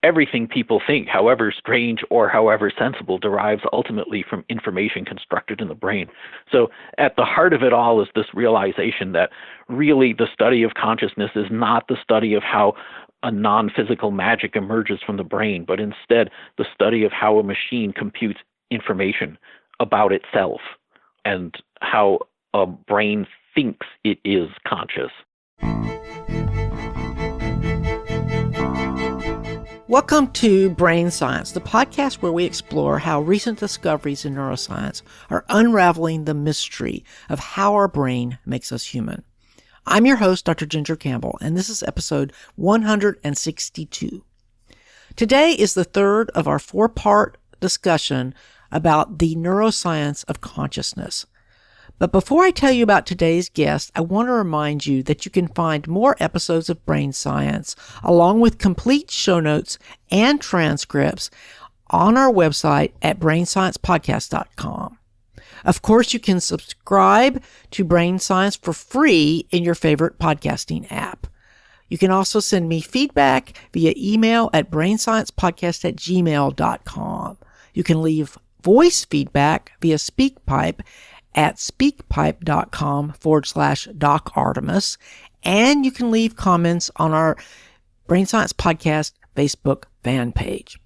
everything people think, however strange or however sensible, derives ultimately from information constructed in the brain. So at the heart of it all is this realization that really the study of consciousness is not the study of how a non-physical magic emerges from the brain, but instead the study of how a machine computes information about itself and how a brain thinks it is conscious. Welcome to Brain Science, the podcast where we explore how recent discoveries in neuroscience are unraveling the mystery of how our brain makes us human. I'm your host, Dr. Ginger Campbell, and this is episode 162. Today is the third of our four-part discussion about the neuroscience of consciousness. But before I tell you about today's guest, I want to remind you that you can find more episodes of Brain Science, along with complete show notes and transcripts, on our website at brainsciencepodcast.com. Of course, you can subscribe to Brain Science for free in your favorite podcasting app. You can also send me feedback via email at brainsciencepodcast@gmail.com. You can leave voice feedback via SpeakPipe at speakpipe.com/Doc Artemis. And you can leave comments on our Brain Science Podcast Facebook fan page.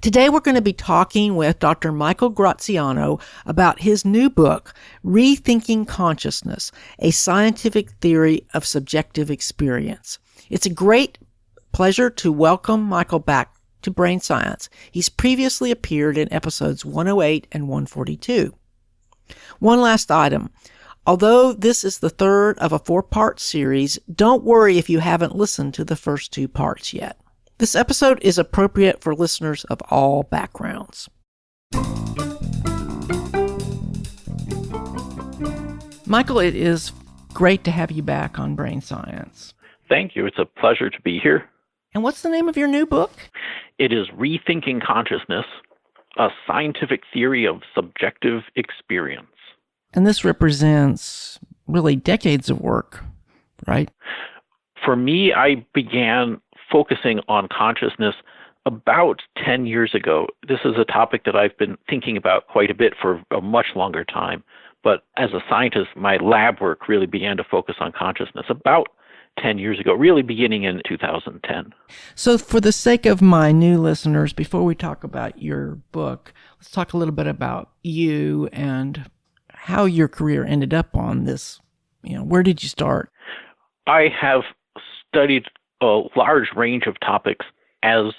Today we're going to be talking with Dr. Michael Graziano about his new book, Rethinking Consciousness, a Scientific Theory of Subjective Experience. It's a great pleasure to welcome Michael back to Brain Science. He's previously appeared in episodes 108 and 142. One last item. Although this is the third of a four-part series, don't worry if you haven't listened to the first two parts yet. This episode is appropriate for listeners of all backgrounds. Michael, it is great to have you back on Brain Science. Thank you. It's a pleasure to be here. And what's the name of your new book? It is Rethinking Consciousness, a Scientific Theory of Subjective Experience. And this represents really decades of work, right? For me, I began focusing on consciousness about 10 years ago. This is a topic that I've been thinking about quite a bit for a much longer time. But as a scientist, my lab work really began to focus on consciousness about 10 years ago, really beginning in 2010. So for the sake of my new listeners, before we talk about your book, let's talk a little bit about you and how your career ended up on this. Where did you start? I have studied a large range of topics as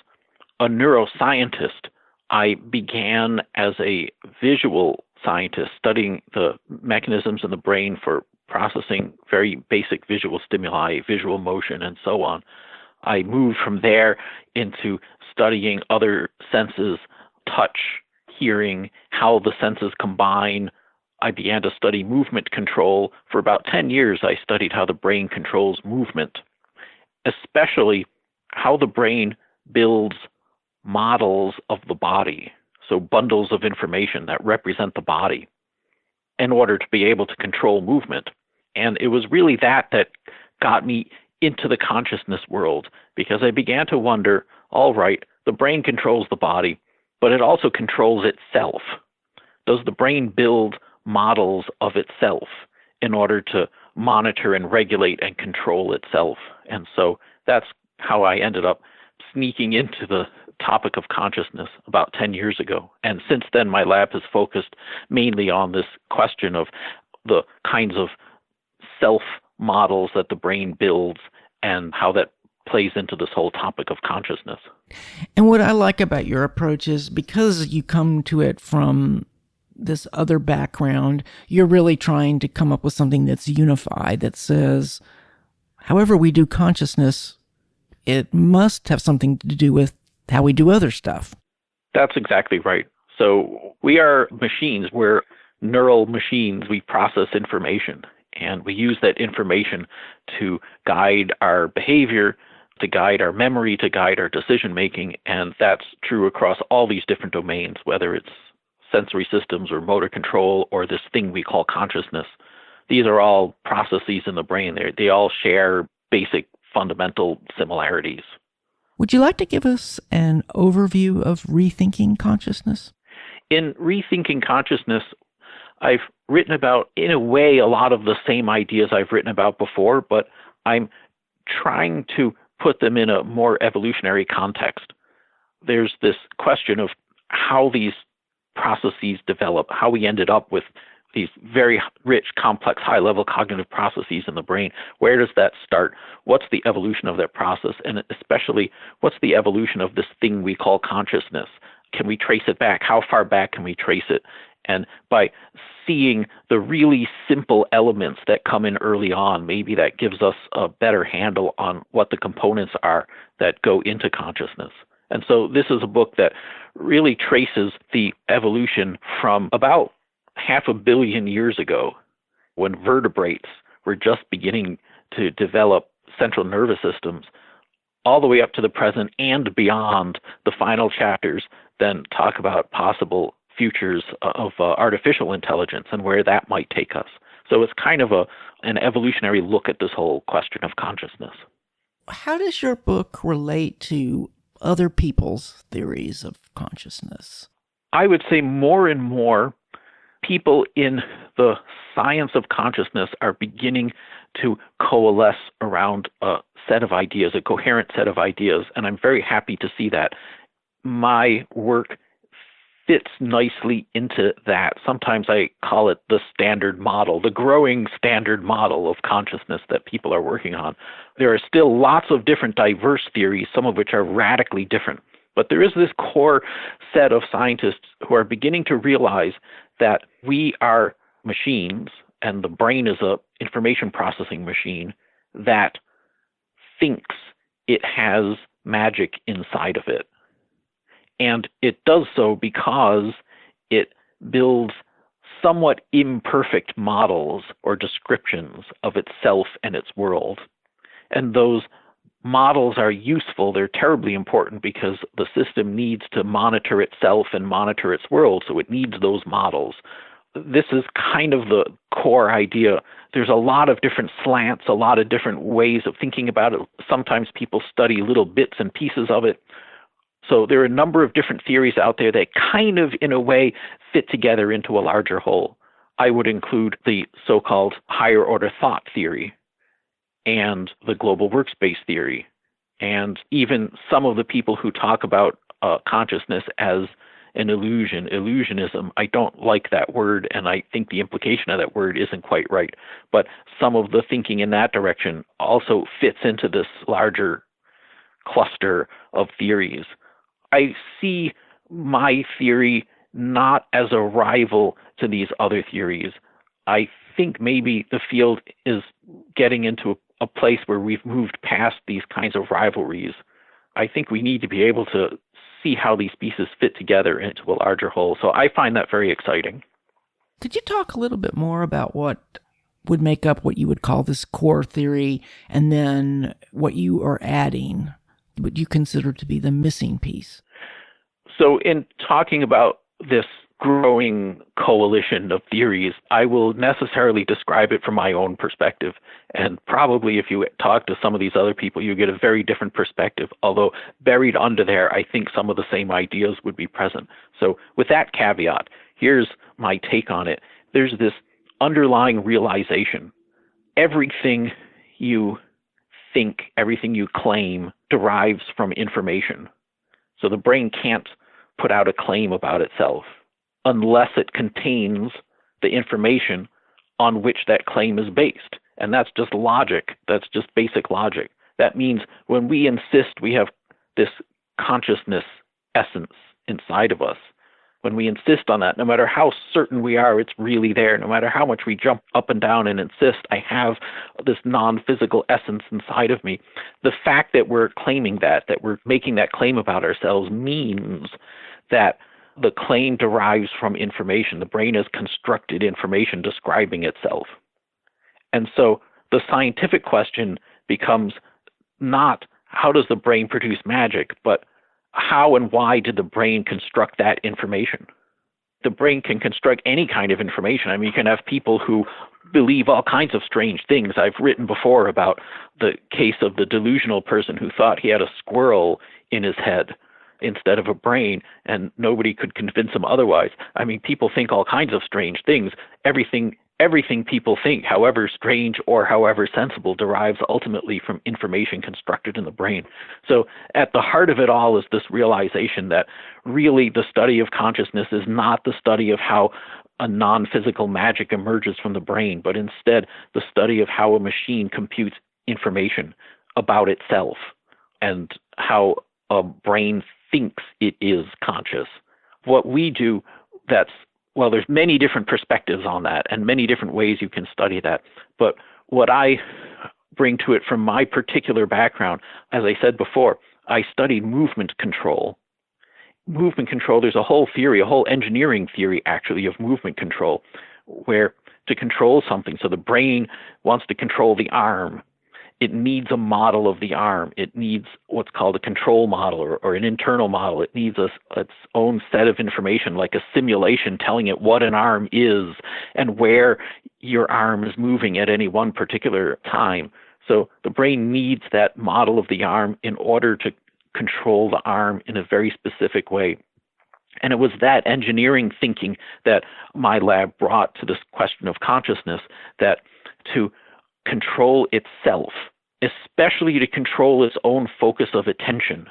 a neuroscientist. I began as a visual scientist, studying the mechanisms in the brain for processing very basic visual stimuli, visual motion, and so on. I moved from there into studying other senses, touch, hearing, how the senses combine. I began to study movement control. For about 10 years, I studied how the brain controls movement, especially how the brain builds models of the body, so bundles of information that represent the body, in order to be able to control movement. And it was really that got me into the consciousness world, because I began to wonder, all right, the brain controls the body, but it also controls itself. Does the brain build models of itself in order to monitor and regulate and control itself? And so that's how I ended up sneaking into the topic of consciousness about 10 years ago. And since then, my lab has focused mainly on this question of the kinds of self-models that the brain builds and how that plays into this whole topic of consciousness. And what I like about your approach is, because you come to it from this other background, you're really trying to come up with something that's unified, that says, however we do consciousness, it must have something to do with how we do other stuff. That's exactly right. So we are machines. We're neural machines. We process information, and we use that information to guide our behavior, to guide our memory, to guide our decision making. And that's true across all these different domains, whether it's sensory systems or motor control or this thing we call consciousness. These are all processes in the brain. They all share basic fundamental similarities. Would you like to give us an overview of Rethinking Consciousness? In Rethinking Consciousness, I've written about, in a way, a lot of the same ideas I've written about before, but I'm trying to put them in a more evolutionary context. There's this question of how these processes develop, how we ended up with these very rich, complex, high-level cognitive processes in the brain. Where does that start? What's the evolution of that process? And especially, what's the evolution of this thing we call consciousness? Can we trace it back? How far back can we trace it? And by seeing the really simple elements that come in early on, maybe that gives us a better handle on what the components are that go into consciousness. And so this is a book that really traces the evolution from about 500 million years ago, when vertebrates were just beginning to develop central nervous systems, all the way up to the present and beyond. The final chapters then talk about possible futures of artificial intelligence and where that might take us. So it's kind of an evolutionary look at this whole question of consciousness. How does your book relate to other people's theories of consciousness? I would say more and more people in the science of consciousness are beginning to coalesce around a set of ideas, a coherent set of ideas, and I'm very happy to see that. My work fits nicely into that. Sometimes I call it the standard model, the growing standard model of consciousness that people are working on. There are still lots of different diverse theories, some of which are radically different. But there is this core set of scientists who are beginning to realize that we are machines, and the brain is an information processing machine that thinks it has magic inside of it. And it does so because it builds somewhat imperfect models or descriptions of itself and its world. And those models are useful. They're terribly important because the system needs to monitor itself and monitor its world, so it needs those models. This is kind of the core idea. There's a lot of different slants, a lot of different ways of thinking about it. Sometimes people study little bits and pieces of it. So there are a number of different theories out there that kind of, in a way, fit together into a larger whole. I would include the so-called higher order thought theory and the global workspace theory, and even some of the people who talk about consciousness as an illusion, illusionism. I don't like that word, and I think the implication of that word isn't quite right. But some of the thinking in that direction also fits into this larger cluster of theories. I see my theory not as a rival to these other theories. I think maybe the field is getting into a place where we've moved past these kinds of rivalries. I think we need to be able to see how these pieces fit together into a larger whole. So I find that very exciting. Could you talk a little bit more about what would make up what you would call this core theory, and then what you are adding, what you consider to be the missing piece? So in talking about this growing coalition of theories, I will necessarily describe it from my own perspective. And probably if you talk to some of these other people, you get a very different perspective. Although buried under there, I think some of the same ideas would be present. So with that caveat, here's my take on it. There's this underlying realization. Everything you think, everything you claim derives from information. So the brain can't put out a claim about itself unless it contains the information on which that claim is based. And that's just logic. That's just basic logic. That means when we insist we have this consciousness essence inside of us, when we insist on that, no matter how certain we are it's really there, no matter how much we jump up and down and insist I have this non-physical essence inside of me, the fact that we're claiming that we're making that claim about ourselves means that the claim derives from information. The brain has constructed information describing itself. And so the scientific question becomes not how does the brain produce magic, but how and why did the brain construct that information? the brain can construct any kind of information. I mean, you can have people who believe all kinds of strange things. I've written before about the case of the delusional person who thought he had a squirrel in his head instead of a brain, and nobody could convince him otherwise. I mean, people think all kinds of strange things. Everything people think, however strange or however sensible, derives ultimately from information constructed in the brain. So at the heart of it all is this realization that really the study of consciousness is not the study of how a non-physical magic emerges from the brain, but instead the study of how a machine computes information about itself and how a brain thinks it is conscious. What we do, there's many different perspectives on that and many different ways you can study that. But what I bring to it from my particular background, as I said before, I studied movement control. Movement control, there's a whole engineering theory actually of movement control, where to control something, so the brain wants to control the arm. It needs a model of the arm. It needs what's called a control model or an internal model. It needs its own set of information, like a simulation telling it what an arm is and where your arm is moving at any one particular time. So the brain needs that model of the arm in order to control the arm in a very specific way. And it was that engineering thinking that my lab brought to this question of consciousness, that to control itself, especially to control its own focus of attention.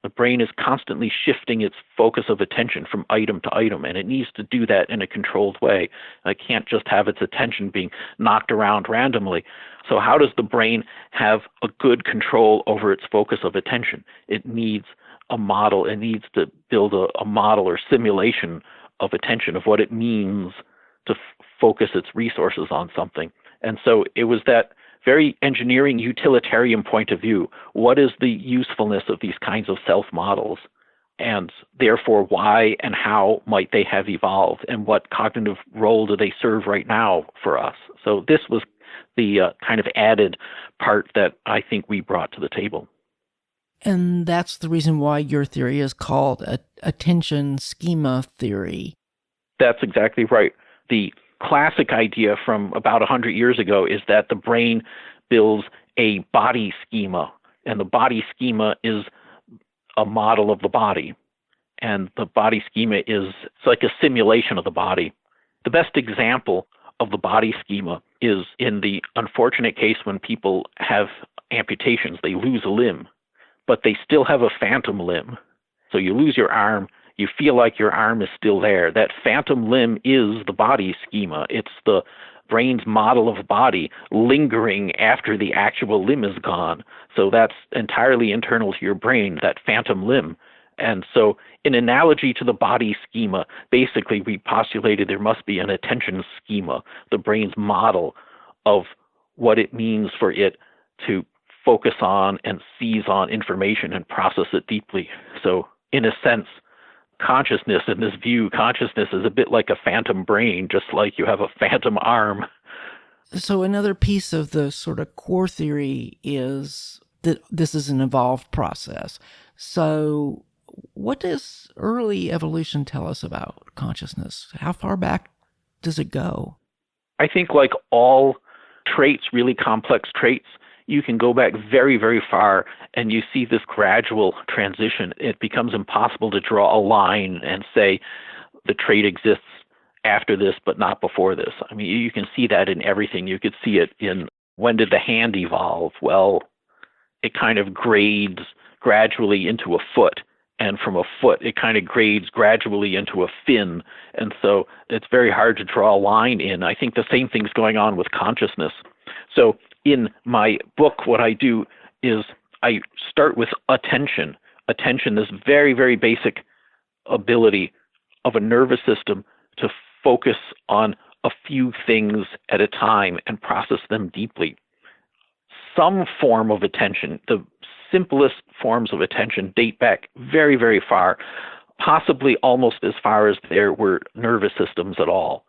The brain is constantly shifting its focus of attention from item to item, and it needs to do that in a controlled way. It can't just have its attention being knocked around randomly. So how does the brain have a good control over its focus of attention? It needs a model. It needs to build a model or simulation of attention, of what it means to focus its resources on something. And so it was that very engineering utilitarian point of view. What is the usefulness of these kinds of self-models? And therefore, why and how might they have evolved? And what cognitive role do they serve right now for us? So this was the kind of added part that I think we brought to the table. And that's the reason why your theory is called attention schema theory. That's exactly right. The classic idea from about 100 years ago is that the brain builds a body schema, and the body schema is a model of the body. And the body schema it's like a simulation of the body. The best example of the body schema is in the unfortunate case when people have amputations. They lose a limb, but they still have a phantom limb. So you lose your arm, you feel like your arm is still there. That phantom limb is the body schema. It's the brain's model of the body lingering after the actual limb is gone. So that's entirely internal to your brain, that phantom limb. And so in analogy to the body schema, basically we postulated there must be an attention schema, the brain's model of what it means for it to focus on and seize on information and process it deeply. So in a sense, consciousness, in this view, consciousness is a bit like a phantom brain, just like you have a phantom arm. So another piece of the sort of core theory is that this is an evolved process. So what does early evolution tell us about consciousness? How far back does it go? I think like all traits, really complex traits, you can go back very, very far and you see this gradual transition. It becomes impossible to draw a line and say the trait exists after this but not before this. I mean, you can see that in everything. You could see it in when did the hand evolve? Well, it kind of grades gradually into a foot. And from a foot, it kind of grades gradually into a fin. And so it's very hard to draw a line in. I think the same thing's going on with consciousness. So in my book, what I do is I start with attention. Attention, this very, very basic ability of a nervous system to focus on a few things at a time and process them deeply. Some form of attention, the simplest forms of attention date back very, very far, possibly almost as far as there were nervous systems at all.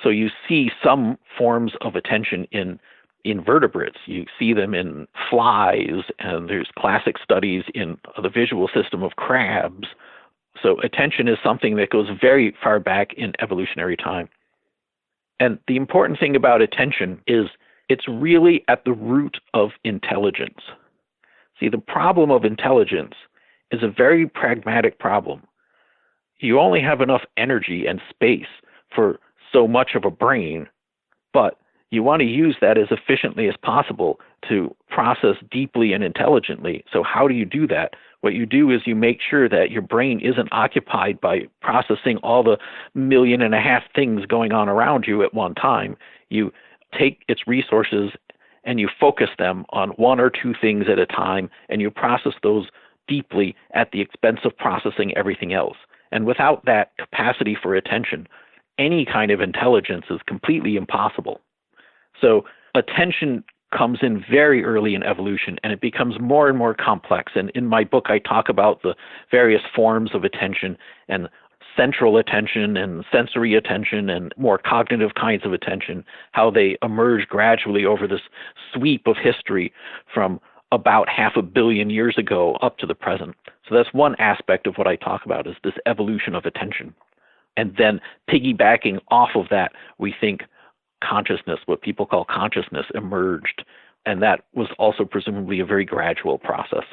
So you see some forms of attention in invertebrates. You see them in flies, and there's classic studies in the visual system of crabs. So attention is something that goes very far back in evolutionary time. And the important thing about attention is it's really at the root of intelligence. See, the problem of intelligence is a very pragmatic problem. You only have enough energy and space for so much of a brain, but you want to use that as efficiently as possible to process deeply and intelligently. So how do you do that? What you do is you make sure that your brain isn't occupied by processing all the 1.5 million things going on around you at one time. You take its resources and you focus them on one or two things at a time, and you process those deeply at the expense of processing everything else. And without that capacity for attention, any kind of intelligence is completely impossible. So attention comes in very early in evolution, and it becomes more and more complex. And in my book, I talk about the various forms of attention, and central attention and sensory attention and more cognitive kinds of attention, how they emerge gradually over this sweep of history from about 500 million years ago up to the present. So that's one aspect of what I talk about, is this evolution of attention. And then piggybacking off of that, we think consciousness, what people call consciousness, emerged. And that was also presumably a very gradual process.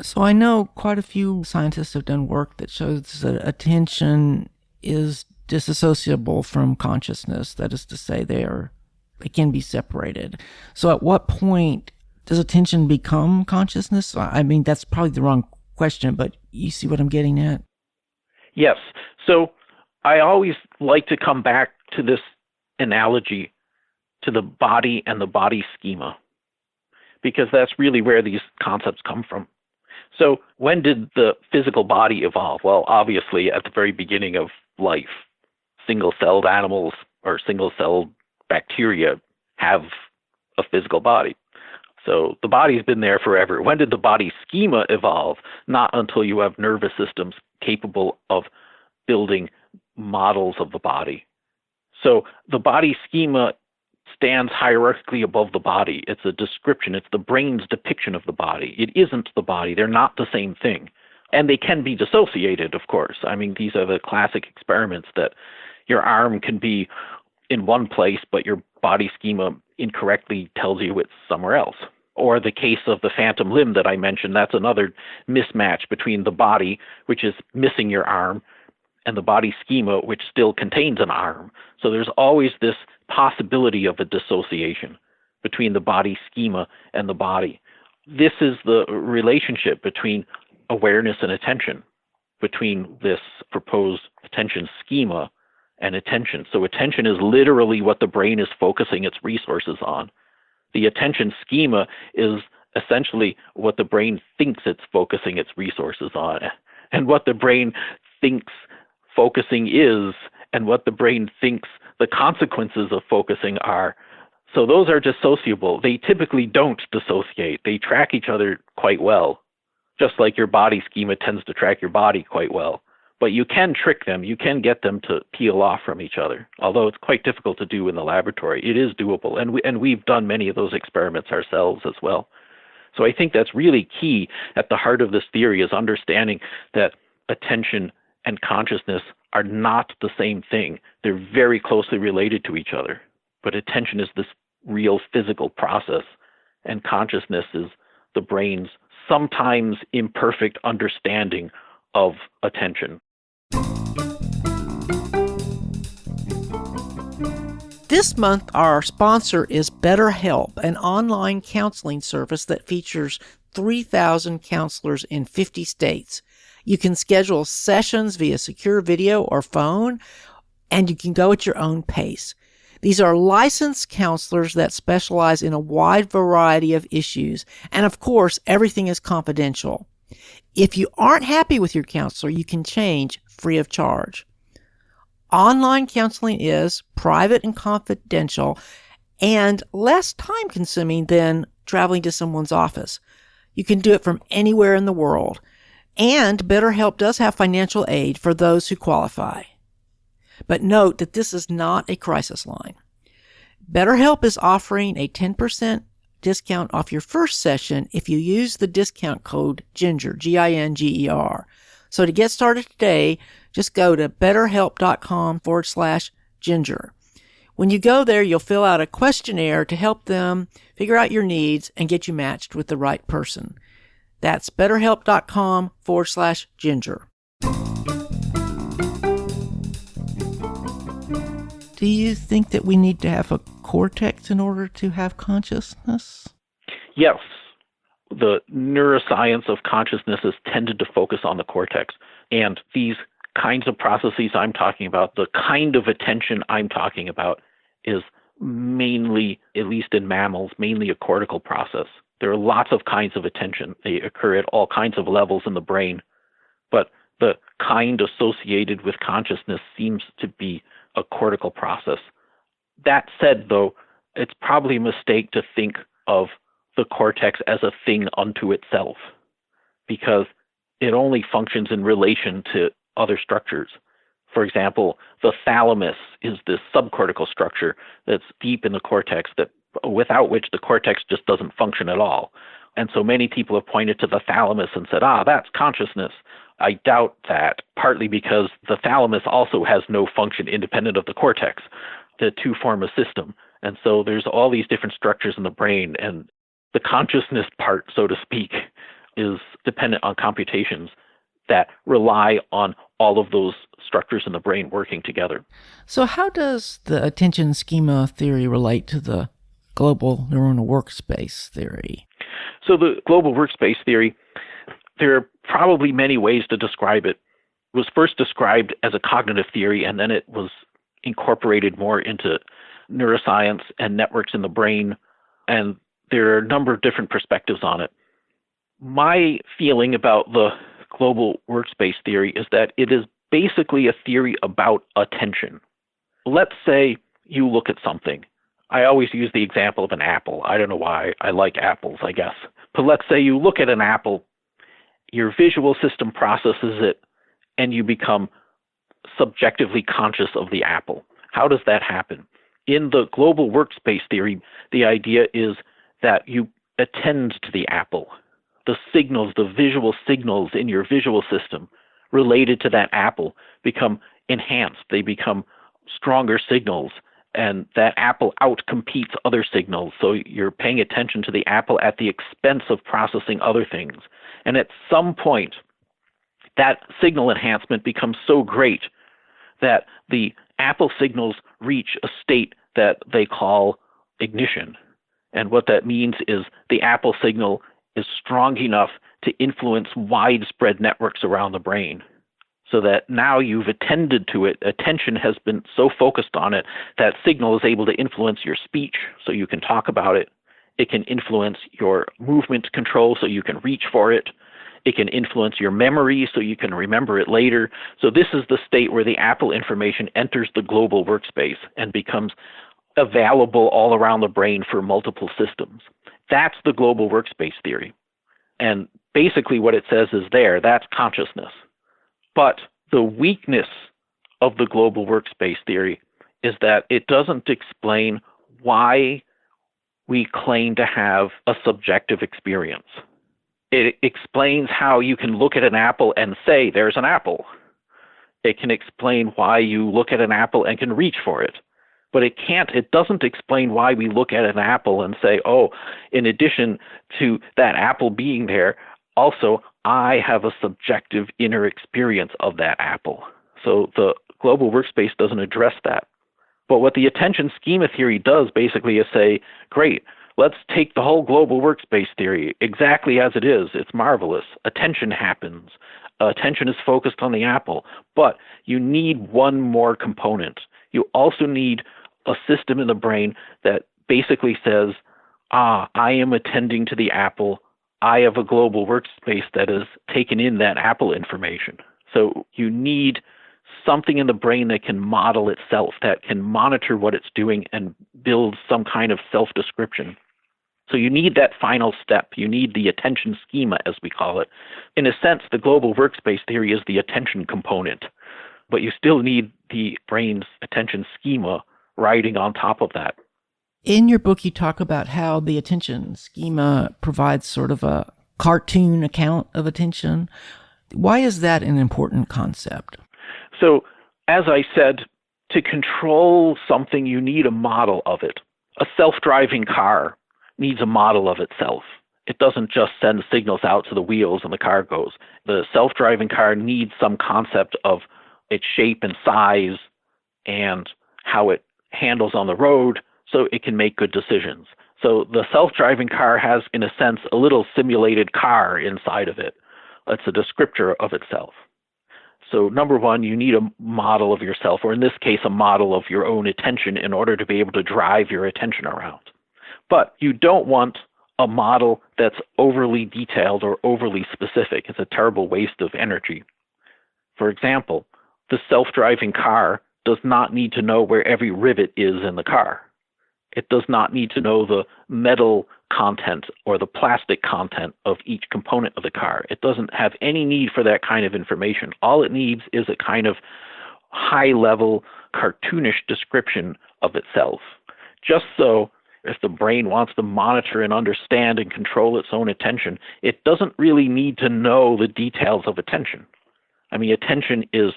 So I know quite a few scientists have done work that shows that attention is disassociable from consciousness. That is to say, they can be separated. So at what point does attention become consciousness? I mean, that's probably the wrong question, but you see what I'm getting at? Yes. So I always like to come back to this analogy to the body and the body schema, because that's really where these concepts come from. So when did the physical body evolve? Well, obviously at the very beginning of life. Single-celled animals or single-celled bacteria have a physical body. So the body's been there forever. When did the body schema evolve? Not until you have nervous systems capable of building models of the body. So the body schema stands hierarchically above the body. It's a description. It's the brain's depiction of the body. It isn't the body. They're not the same thing. And they can be dissociated, of course. I mean, these are the classic experiments that your arm can be in one place, but your body schema incorrectly tells you it's somewhere else. Or the case of the phantom limb that I mentioned, that's another mismatch between the body, which is missing your arm, and the body schema, which still contains an arm. So there's always this possibility of a dissociation between the body schema and the body. This is the relationship between awareness and attention, between this proposed attention schema and attention. So attention is literally what the brain is focusing its resources on. The attention schema is essentially what the brain thinks it's focusing its resources on, and what the brain thinks focusing is, and what the brain thinks the consequences of focusing are. So those are dissociable. They typically don't dissociate. They track each other quite well, just like your body schema tends to track your body quite well. But you can trick them. You can get them to peel off from each other, although it's quite difficult to do in the laboratory. It is doable, and we've done many of those experiments ourselves as well. So I think that's really key at the heart of this theory, is understanding that attention and consciousness are not the same thing. They're very closely related to each other. But attention is this real physical process, and consciousness is the brain's sometimes imperfect understanding of attention. This month, our sponsor is BetterHelp, an online counseling service that features 3,000 counselors in 50 states. You can schedule sessions via secure video or phone, and you can go at your own pace. These are licensed counselors that specialize in a wide variety of issues, and of course, everything is confidential. If you aren't happy with your counselor, you can change free of charge. Online counseling is private and confidential and less time-consuming than traveling to someone's office. You can do it from anywhere in the world. And BetterHelp does have financial aid for those who qualify. But note that this is not a crisis line. BetterHelp is offering a 10% discount off your first session if you use the discount code GINGER, Ginger. So to get started today, just go to betterhelp.com/ginger. When you go there, you'll fill out a questionnaire to help them figure out your needs and get you matched with the right person. That's betterhelp.com/ginger. Do you think that we need to have a cortex in order to have consciousness? Yes. The neuroscience of consciousness has tended to focus on the cortex. And these kinds of processes I'm talking about, the kind of attention I'm talking about, is mainly, at least in mammals, mainly a cortical process. There are lots of kinds of attention. They occur at all kinds of levels in the brain. But the kind associated with consciousness seems to be a cortical process. That said, though, it's probably a mistake to think of the cortex as a thing unto itself, because it only functions in relation to other structures. For example, the thalamus is this subcortical structure that's deep in the cortex, that without which the cortex just doesn't function at all. And so many people have pointed to the thalamus and said, that's consciousness. I doubt that, partly because the thalamus also has no function independent of the cortex. The two form a system. And so there's all these different structures in the brain, and the consciousness part, so to speak, is dependent on computations that rely on all of those structures in the brain working together. So how does the attention schema theory relate to the global neuronal workspace theory? So the global workspace theory, there are probably many ways to describe it. It was first described as a cognitive theory, and then it was incorporated more into neuroscience and networks in the brain, and there are a number of different perspectives on it. My feeling about the global workspace theory is that it is basically a theory about attention. Let's say you look at something. I always use the example of an apple. I don't know why. I like apples, I guess. But let's say you look at an apple, your visual system processes it, and you become subjectively conscious of the apple. How does that happen? In the global workspace theory, the idea is that you attend to the apple. The signals, the visual signals in your visual system related to that apple become enhanced. They become stronger signals, and that apple outcompetes other signals. So you're paying attention to the apple at the expense of processing other things. And at some point, that signal enhancement becomes so great that the apple signals reach a state that they call ignition. And what that means is the apple signal is strong enough to influence widespread networks around the brain, so that now you've attended to it. Attention has been so focused on it that signal is able to influence your speech, so you can talk about it. It can influence your movement control, so you can reach for it. It can influence your memory, so you can remember it later. So this is the state where the apple information enters the global workspace and becomes available all around the brain for multiple systems. That's the global workspace theory. And basically what it says is that's consciousness. But the weakness of the global workspace theory is that it doesn't explain why we claim to have a subjective experience. It explains how you can look at an apple and say, there's an apple. It can explain why you look at an apple and can reach for it. But it doesn't explain why we look at an apple and say, in addition to that apple being there, also I have a subjective inner experience of that apple. So the global workspace doesn't address that. But what the attention schema theory does basically is say, great, let's take the whole global workspace theory exactly as it is. It's marvelous. Attention happens. Attention is focused on the apple. But you need one more component. You also need a system in the brain that basically says, I am attending to the apple. I have a global workspace that has taken in that apple information. So you need something in the brain that can model itself, that can monitor what it's doing and build some kind of self-description. So you need that final step. You need the attention schema, as we call it. In a sense, the global workspace theory is the attention component, but you still need the brain's attention schema riding on top of that. In your book, you talk about how the attention schema provides sort of a cartoon account of attention. Why is that an important concept? So, as I said, to control something, you need a model of it. A self-driving car needs a model of itself. It doesn't just send signals out to the wheels and the car goes. The self-driving car needs some concept of its shape and size and how it handles on the road so it can make good decisions. So the self-driving car has, in a sense, a little simulated car inside of it. It's a descriptor of itself. So number one, you need a model of yourself, or in this case, a model of your own attention in order to be able to drive your attention around. But you don't want a model that's overly detailed or overly specific. It's a terrible waste of energy. For example, the self-driving car does not need to know where every rivet is in the car. It does not need to know the metal content or the plastic content of each component of the car. It doesn't have any need for that kind of information. All it needs is a kind of high-level, cartoonish description of itself. Just so if the brain wants to monitor and understand and control its own attention, it doesn't really need to know the details of attention. I mean, attention is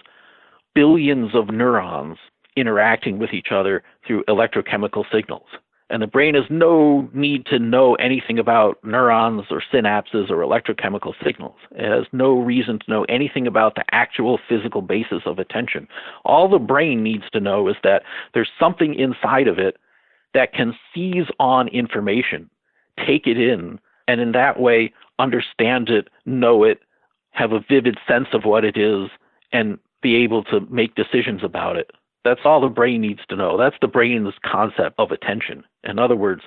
billions of neurons interacting with each other through electrochemical signals. And the brain has no need to know anything about neurons or synapses or electrochemical signals. It has no reason to know anything about the actual physical basis of attention. All the brain needs to know is that there's something inside of it that can seize on information, take it in, and in that way understand it, know it, have a vivid sense of what it is, and be able to make decisions about it. That's all the brain needs to know. That's the brain's concept of attention. In other words,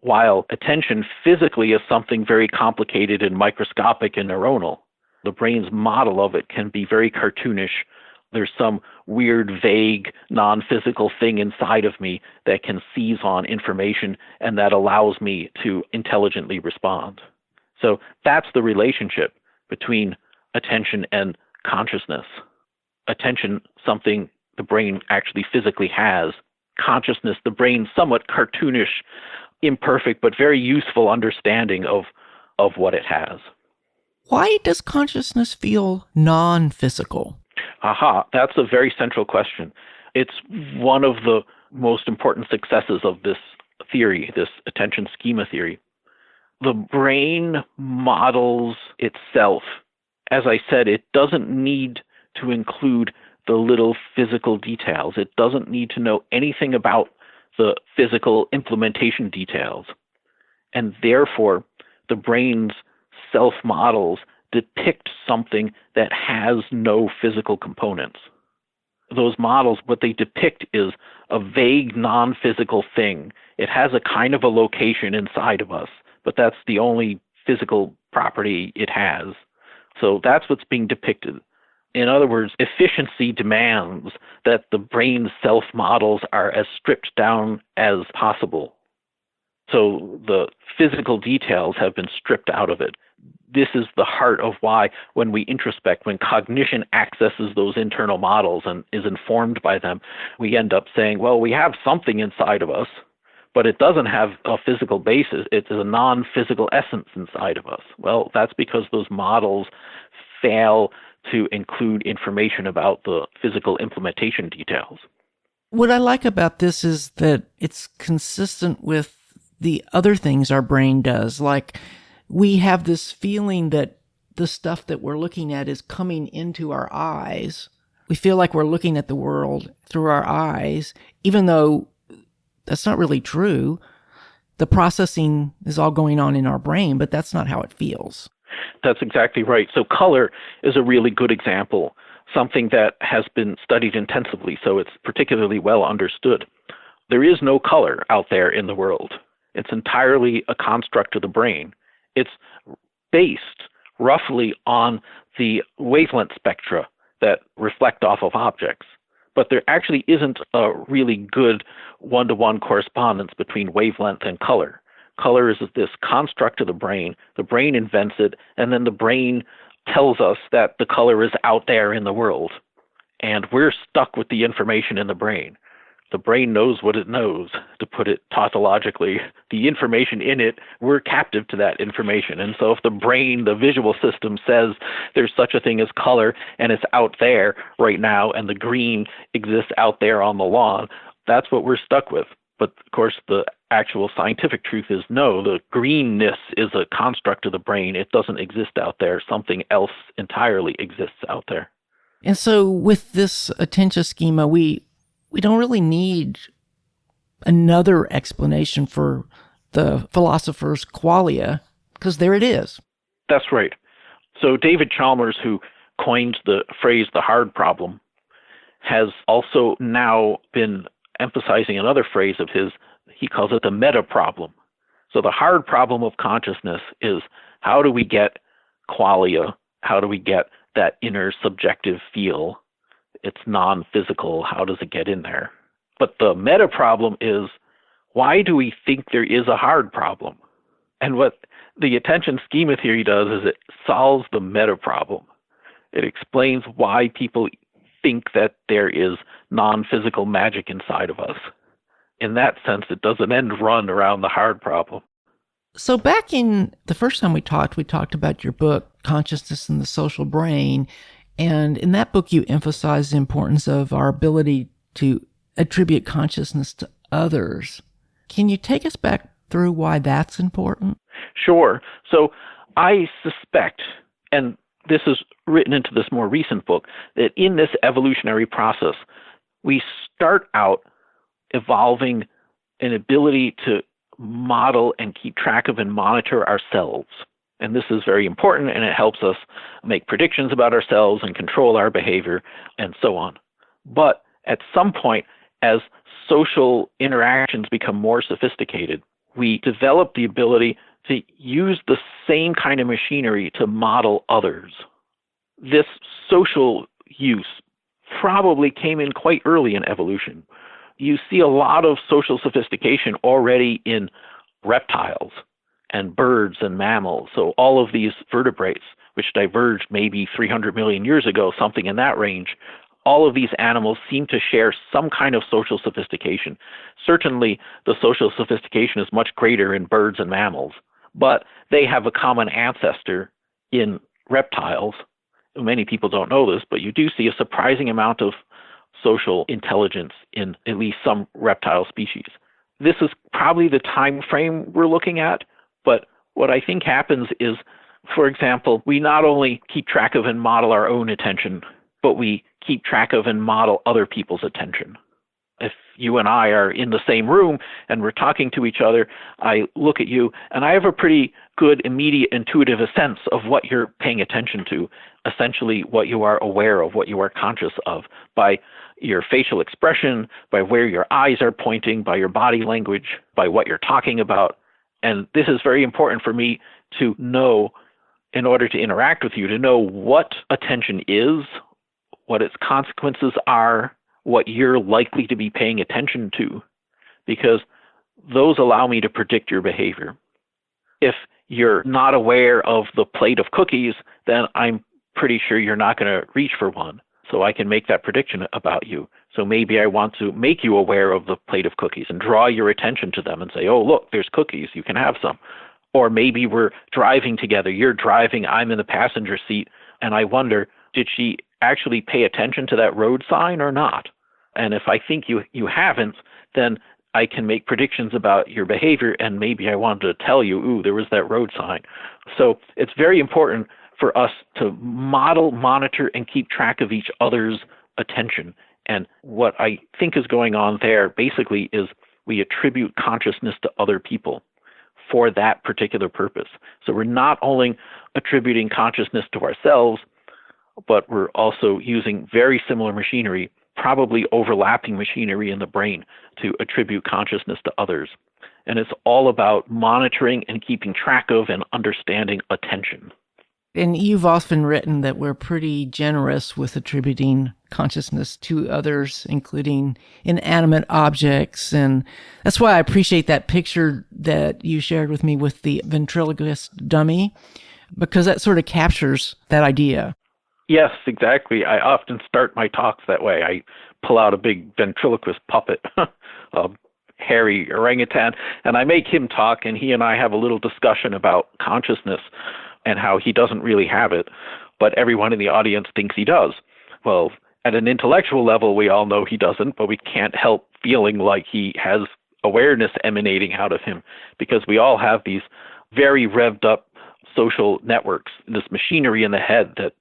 while attention physically is something very complicated and microscopic and neuronal, the brain's model of it can be very cartoonish. There's some weird, vague, non-physical thing inside of me that can seize on information and that allows me to intelligently respond. So that's the relationship between attention and consciousness. Attention, something the brain actually physically has. Consciousness, the brain's somewhat cartoonish, imperfect, but very useful understanding of what it has. Why does consciousness feel non-physical? That's a very central question. It's one of the most important successes of this theory, this attention schema theory. The brain models itself. As I said, it doesn't need to include the little physical details. It doesn't need to know anything about the physical implementation details. And therefore, the brain's self-models depict something that has no physical components. Those models, what they depict is a vague, non-physical thing. It has a kind of a location inside of us, but that's the only physical property it has. So that's what's being depicted. In other words, efficiency demands that the brain's self-models are as stripped down as possible. So the physical details have been stripped out of it. This is the heart of why when we introspect, when cognition accesses those internal models and is informed by them, we end up saying, well, we have something inside of us, but it doesn't have a physical basis. It's a non-physical essence inside of us. Well, that's because those models fail to include information about the physical implementation details. What I like about this is that it's consistent with the other things our brain does. Like, we have this feeling that the stuff that we're looking at is coming into our eyes. We feel like we're looking at the world through our eyes, even though that's not really true. The processing is all going on in our brain, but that's not how it feels. That's exactly right. So color is a really good example, something that has been studied intensively, so it's particularly well understood. There is no color out there in the world. It's entirely a construct of the brain. It's based roughly on the wavelength spectra that reflect off of objects. But there actually isn't a really good one-to-one correspondence between wavelength and color. Color is this construct of the brain. The brain invents it, and then the brain tells us that the color is out there in the world. And we're stuck with the information in the brain. The brain knows what it knows, to put it tautologically. The information in it, we're captive to that information. And so if the brain, the visual system says there's such a thing as color and it's out there right now and the green exists out there on the lawn, that's what we're stuck with. But of course, the actual scientific truth is no, the greenness is a construct of the brain. It doesn't exist out there. Something else entirely exists out there. And so with this attention schema, we don't really need another explanation for the philosopher's qualia, because there it is. That's right. So David Chalmers, who coined the phrase the hard problem, has also now been emphasizing another phrase of his. He calls it the meta problem. So the hard problem of consciousness is, how do we get qualia? How do we get that inner subjective feel? It's non-physical. How does it get in there? But the meta problem is, why do we think there is a hard problem? And what the attention schema theory does is it solves the meta problem. It explains why people think that there is non-physical magic inside of us. In that sense, it does an end run around the hard problem. So back in the first time we talked about your book, Consciousness and the Social Brain. And in that book, you emphasize the importance of our ability to attribute consciousness to others. Can you take us back through why that's important? Sure. So I suspect, and this is written into this more recent book, that in this evolutionary process, we start out evolving an ability to model and keep track of and monitor ourselves. And this is very important, and it helps us make predictions about ourselves and control our behavior and so on. But at some point, as social interactions become more sophisticated, we develop the ability to use the same kind of machinery to model others. This social use probably came in quite early in evolution. You see a lot of social sophistication already in reptiles and birds and mammals. So all of these vertebrates, which diverged maybe 300 million years ago, something in that range, all of these animals seem to share some kind of social sophistication. Certainly, the social sophistication is much greater in birds and mammals, but they have a common ancestor in reptiles. Many people don't know this, but you do see a surprising amount of social intelligence in at least some reptile species. This is probably the time frame we're looking at, but what I think happens is, for example, we not only keep track of and model our own attention, but we keep track of and model other people's attention. If you and I are in the same room and we're talking to each other, I look at you and I have a pretty good immediate intuitive sense of what you're paying attention to, essentially what you are aware of, what you are conscious of, by your facial expression, by where your eyes are pointing, by your body language, by what you're talking about. And this is very important for me to know in order to interact with you, to know what attention is, what its consequences are, what you're likely to be paying attention to, because those allow me to predict your behavior. If you're not aware of the plate of cookies, then I'm pretty sure you're not going to reach for one. So I can make that prediction about you. So maybe I want to make you aware of the plate of cookies and draw your attention to them and say, oh, look, there's cookies, you can have some. Or maybe we're driving together. You're driving, I'm in the passenger seat, and I wonder, did she actually pay attention to that road sign or not? And if I think you haven't, then I can make predictions about your behavior, and maybe I wanted to tell you, ooh, there was that road sign. So it's very important for us to model, monitor, and keep track of each other's attention. And what I think is going on there basically is we attribute consciousness to other people for that particular purpose. So we're not only attributing consciousness to ourselves, but we're also using very similar machinery, probably overlapping machinery in the brain, to attribute consciousness to others. And it's all about monitoring and keeping track of and understanding attention. And you've often written that we're pretty generous with attributing consciousness to others, including inanimate objects. And that's why I appreciate that picture that you shared with me with the ventriloquist dummy, because that sort of captures that idea. Yes, exactly. I often start my talks that way. I pull out a big ventriloquist puppet, a hairy orangutan, and I make him talk, and he and I have a little discussion about consciousness and how he doesn't really have it, but everyone in the audience thinks he does. Well, at an intellectual level, we all know he doesn't, but we can't help feeling like he has awareness emanating out of him because we all have these very revved up social networks, this machinery in the head that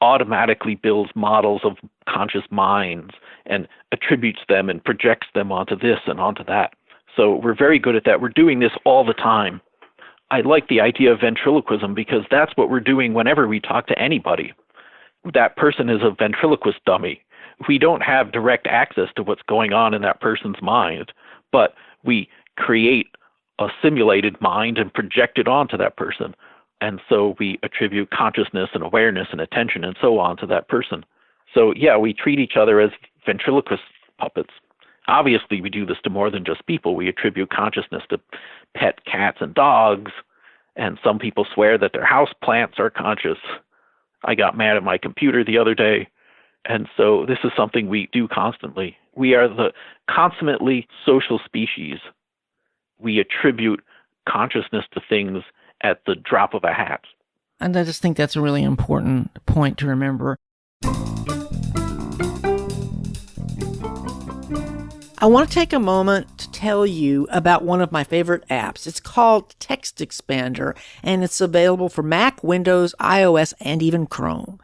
automatically builds models of conscious minds and attributes them and projects them onto this and onto that. So we're very good at that. We're doing this all the time. I like the idea of ventriloquism because that's what we're doing whenever we talk to anybody. That person is a ventriloquist dummy. We don't have direct access to what's going on in that person's mind, but we create a simulated mind and project it onto that person. And so we attribute consciousness and awareness and attention and so on to that person. So yeah, we treat each other as ventriloquist puppets. Obviously, we do this to more than just people. We attribute consciousness to pet cats and dogs, and some people swear that their house plants are conscious. I got mad at my computer the other day, and so this is something we do constantly. We are the consummately social species. We attribute consciousness to things at the drop of a hat. And I just think that's a really important point to remember. I want to take a moment to tell you about one of my favorite apps. It's called Text Expander, and it's available for Mac, Windows, iOS, and even Chrome.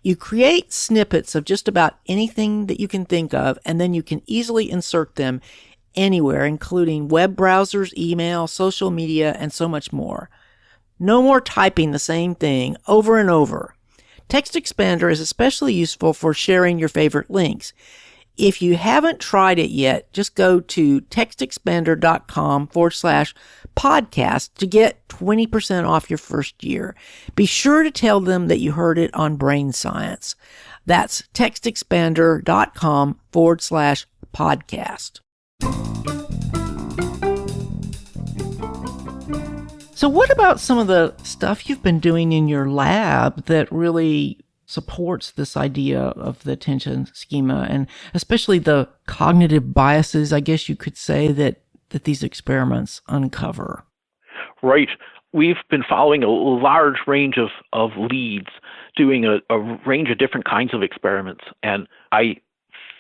You create snippets of just about anything that you can think of, and then you can easily insert them anywhere, including web browsers, email, social media, and so much more. No more typing the same thing over and over. Text Expander is especially useful for sharing your favorite links. If you haven't tried it yet, just go to textexpander.com/podcast to get 20% off your first year. Be sure to tell them that you heard it on Brain Science. That's textexpander.com/podcast. So what about some of the stuff you've been doing in your lab that really supports this idea of the attention schema, and especially the cognitive biases, I guess you could say, that these experiments uncover? Right. We've been following a large range of leads, doing a range of different kinds of experiments, and I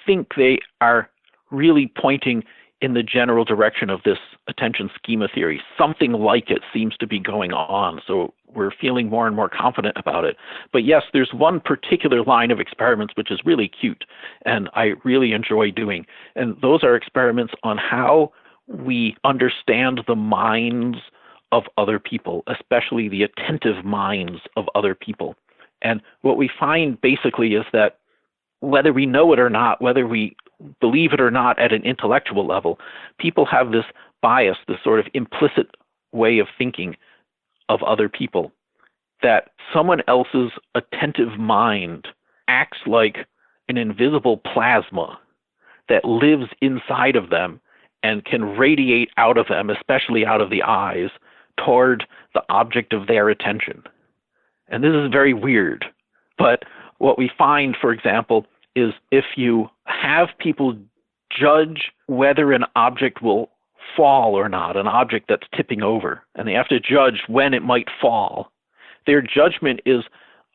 think they are really pointing in the general direction of this attention schema theory. Something like it seems to be going on, so we're feeling more and more confident about it. But yes, there's one particular line of experiments which is really cute and I really enjoy doing, and those are experiments on how we understand the minds of other people, especially the attentive minds of other people. And what we find basically is that whether we know it or not, whether we believe it or not at an intellectual level, people have this bias, this sort of implicit way of thinking of other people, that someone else's attentive mind acts like an invisible plasma that lives inside of them and can radiate out of them, especially out of the eyes, toward the object of their attention. And this is very weird, but what we find, for example, is if you have people judge whether an object will fall or not, an object that's tipping over, and they have to judge when it might fall, their judgment is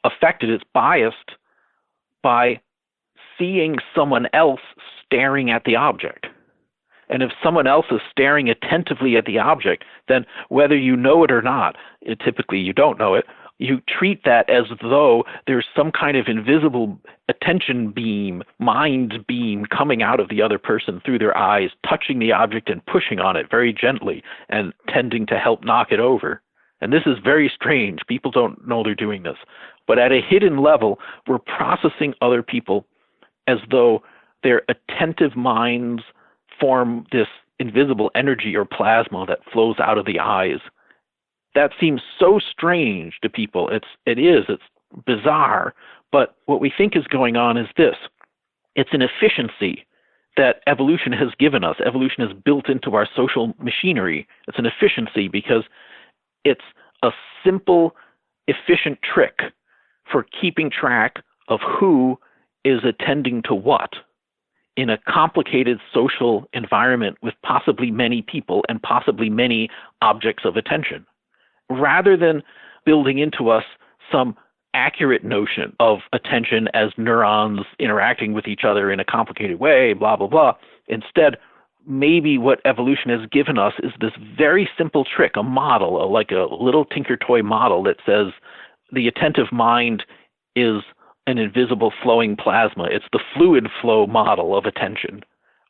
affected, it's biased by seeing someone else staring at the object. And if someone else is staring attentively at the object, then whether you know it or not, typically you don't know it, you treat that as though there's some kind of invisible attention beam, mind beam coming out of the other person through their eyes, touching the object and pushing on it very gently and tending to help knock it over. And this is very strange. People don't know they're doing this. But at a hidden level, we're processing other people as though their attentive minds form this invisible energy or plasma that flows out of the eyes. That seems so strange to people. It's bizarre. But what we think is going on is this. It's an efficiency that evolution has given us. Evolution has built into our social machinery. It's an efficiency because it's a simple, efficient trick for keeping track of who is attending to what in a complicated social environment with possibly many people and possibly many objects of attention, rather than building into us some accurate notion of attention as neurons interacting with each other in a complicated way, blah, blah, blah. Instead, maybe what evolution has given us is this very simple trick, a model, like a little Tinker Toy model that says the attentive mind is an invisible flowing plasma. It's the fluid flow model of attention.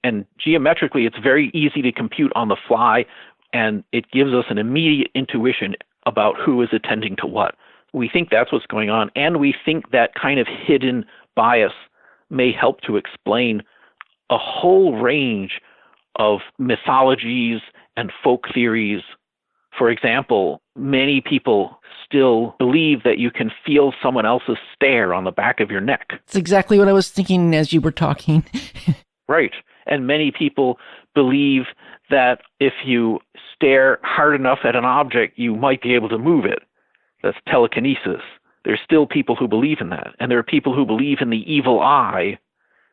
And geometrically, it's very easy to compute on the fly, and it gives us an immediate intuition about who is attending to what. We think that's what's going on, and we think that kind of hidden bias may help to explain a whole range of mythologies and folk theories. For example, many people still believe that you can feel someone else's stare on the back of your neck. That's exactly what I was thinking as you were talking. Right. And many people believe that if you stare hard enough at an object, you might be able to move it. That's telekinesis. There's still people who believe in that. And there are people who believe in the evil eye.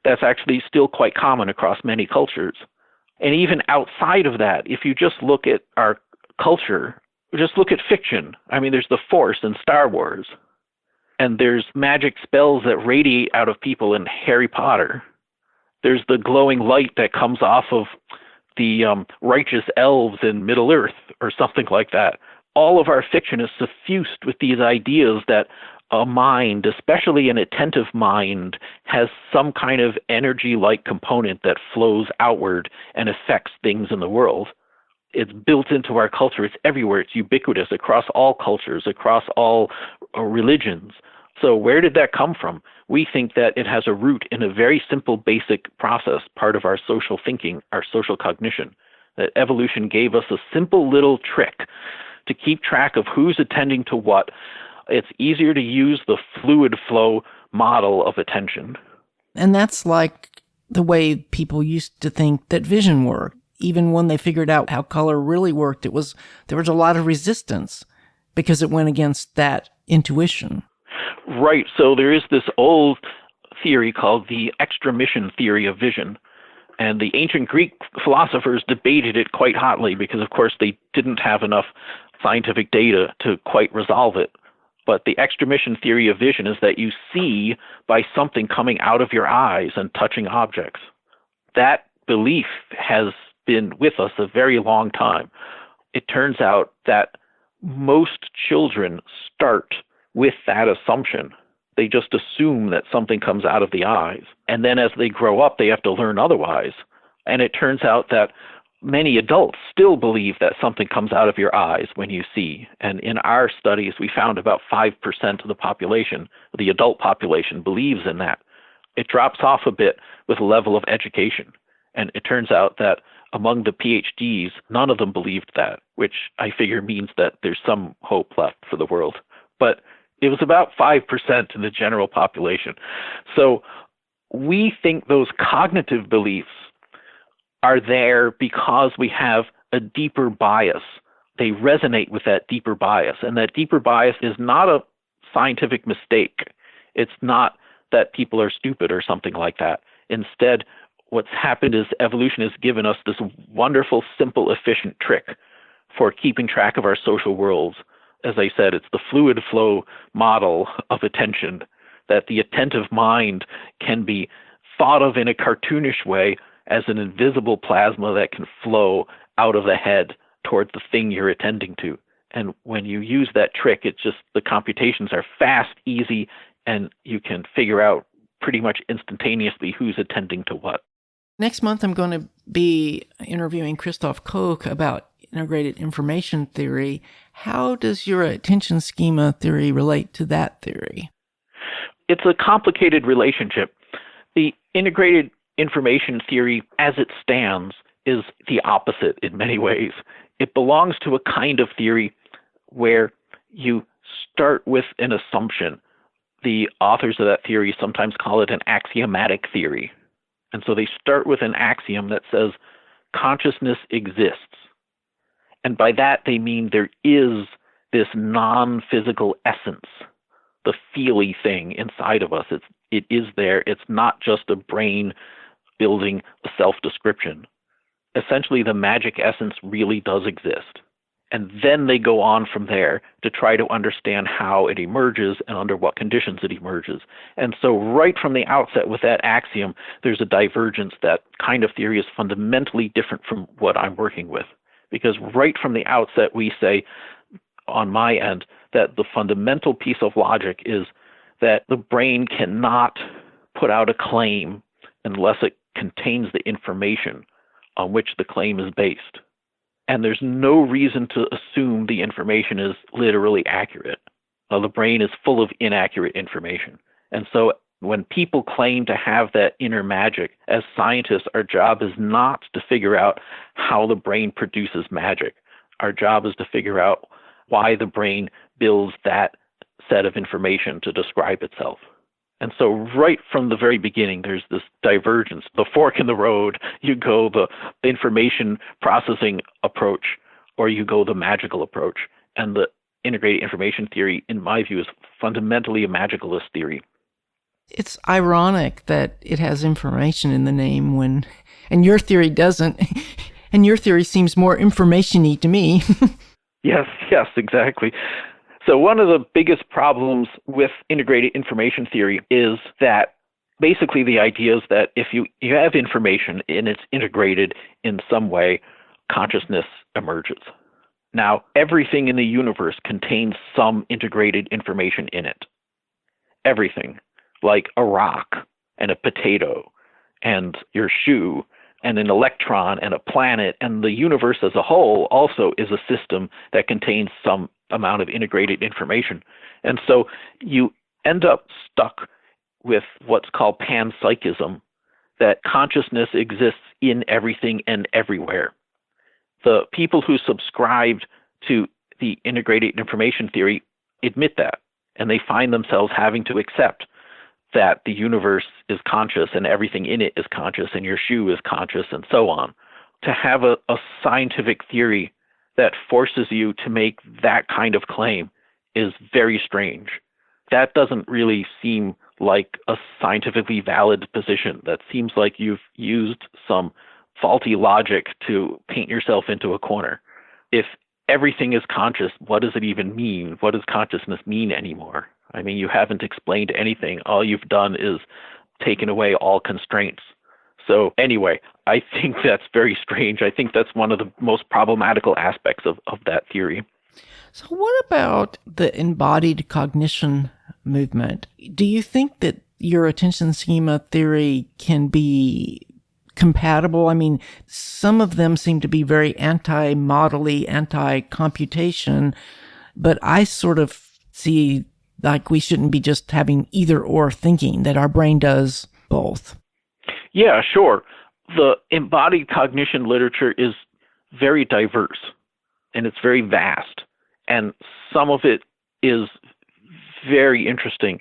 That's actually still quite common across many cultures. And even outside of that, if you just look at our culture, just look at fiction. I mean, there's the Force in Star Wars, and there's magic spells that radiate out of people in Harry Potter. There's the glowing light that comes off of the righteous elves in Middle-earth or something like that. All of our fiction is suffused with these ideas that a mind, especially an attentive mind, has some kind of energy-like component that flows outward and affects things in the world. It's built into our culture. It's everywhere. It's ubiquitous across all cultures, across all religions. So where did that come from? We think that it has a root in a very simple, basic process, part of our social thinking, our social cognition, that evolution gave us a simple little trick to keep track of who's attending to what. It's easier to use the fluid flow model of attention. And that's like the way people used to think that vision worked. Even when they figured out how color really worked, there was a lot of resistance because it went against that intuition. Right. So there is this old theory called the extramission theory of vision. And the ancient Greek philosophers debated it quite hotly because, of course, they didn't have enough scientific data to quite resolve it. But the extramission theory of vision is that you see by something coming out of your eyes and touching objects. That belief has been with us a very long time. It turns out that most children start with that assumption. They just assume that something comes out of the eyes. And then as they grow up, they have to learn otherwise. And it turns out that many adults still believe that something comes out of your eyes when you see. And in our studies, we found about 5% of the population, the adult population, believes in that. It drops off a bit with a level of education. And it turns out that among the PhDs, none of them believed that, which I figure means that there's some hope left for the world. But it was about 5% in the general population. So we think those cognitive beliefs are there because we have a deeper bias. They resonate with that deeper bias. And that deeper bias is not a scientific mistake. It's not that people are stupid or something like that. Instead, what's happened is evolution has given us this wonderful, simple, efficient trick for keeping track of our social worlds. As I said, it's the fluid flow model of attention, that the attentive mind can be thought of in a cartoonish way as an invisible plasma that can flow out of the head towards the thing you're attending to. And when you use that trick, it's just the computations are fast, easy, and you can figure out pretty much instantaneously who's attending to what. Next month, I'm going to be interviewing Christoph Koch about integrated information theory. How does your attention schema theory relate to that theory? It's a complicated relationship. The integrated information theory, as it stands, is the opposite in many ways. It belongs to a kind of theory where you start with an assumption. The authors of that theory sometimes call it an axiomatic theory. And so they start with an axiom that says consciousness exists. And by that, they mean there is this non-physical essence the feely thing inside of us. It is there. It's not just a brain building a self-description. Essentially, the magic essence really does exist. And then they go on from there to try to understand how it emerges and under what conditions it emerges. And so right from the outset with that axiom, there's a divergence. That kind of theory is fundamentally different from what I'm working with. Because right from the outset, we say, on my end, that the fundamental piece of logic is that the brain cannot put out a claim unless it contains the information on which the claim is based. And there's no reason to assume the information is literally accurate. The brain is full of inaccurate information. And so when people claim to have that inner magic, as scientists, our job is not to figure out how the brain produces magic. Our job is to figure out why the brain builds that set of information to describe itself. And so right from the very beginning, there's this divergence, the fork in the road. You go the information processing approach, or you go the magical approach. And the integrated information theory, in my view, is fundamentally a magicalist theory. It's ironic that it has information in the name and your theory doesn't. And your theory seems more information-y to me. Yes, exactly. So one of the biggest problems with integrated information theory is that basically the idea is that if you have information and it's integrated in some way, consciousness emerges. Now, everything in the universe contains some integrated information in it. Everything, like a rock and a potato and your shoe and an electron and a planet, and the universe as a whole also is a system that contains some amount of integrated information. And so you end up stuck with what's called panpsychism, that consciousness exists in everything and everywhere. The people who subscribed to the integrated information theory admit that, and they find themselves having to accept that the universe is conscious and everything in it is conscious and your shoe is conscious and so on. To have a scientific theory that forces you to make that kind of claim is very strange. That doesn't really seem like a scientifically valid position. That seems like you've used some faulty logic to paint yourself into a corner. If everything is conscious, what does it even mean? What does consciousness mean anymore? I mean, you haven't explained anything. All you've done is taken away all constraints. So anyway, I think that's very strange. I think that's one of the most problematical aspects of that theory. So what about the embodied cognition movement? Do you think that your attention schema theory can be compatible? I mean, some of them seem to be very anti-model-y, anti-computation, but I sort of see like we shouldn't be just having either or thinking, that our brain does both. Yeah, sure. The embodied cognition literature is very diverse and it's very vast. And some of it is very interesting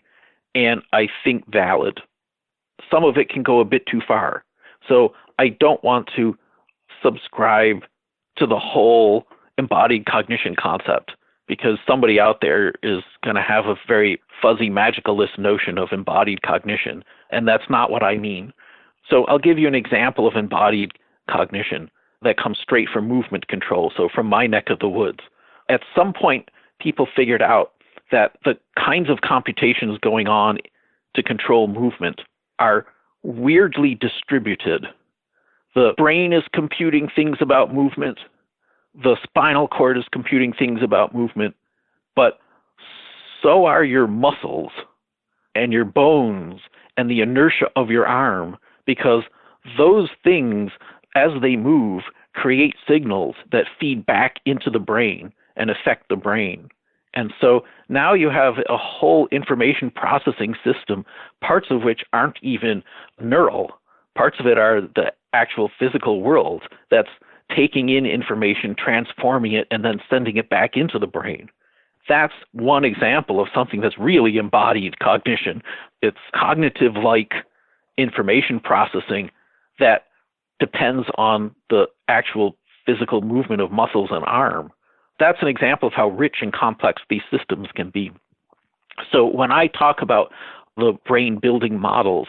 and I think valid. Some of it can go a bit too far. So I don't want to subscribe to the whole embodied cognition concept, because somebody out there is going to have a very fuzzy magicalist notion of embodied cognition, and that's not what I mean. So I'll give you an example of embodied cognition that comes straight from movement control, so from my neck of the woods. At some point, people figured out that the kinds of computations going on to control movement are weirdly distributed. The brain is computing things about movement. The spinal cord is computing things about movement, but so are your muscles and your bones and the inertia of your arm, because those things, as they move, create signals that feed back into the brain and affect the brain. And so now you have a whole information processing system, parts of which aren't even neural. Parts of it are the actual physical world that's taking in information, transforming it, and then sending it back into the brain. That's one example of something that's really embodied cognition. It's cognitive-like information processing that depends on the actual physical movement of muscles and arm. That's an example of how rich and complex these systems can be. So when I talk about the brain building models,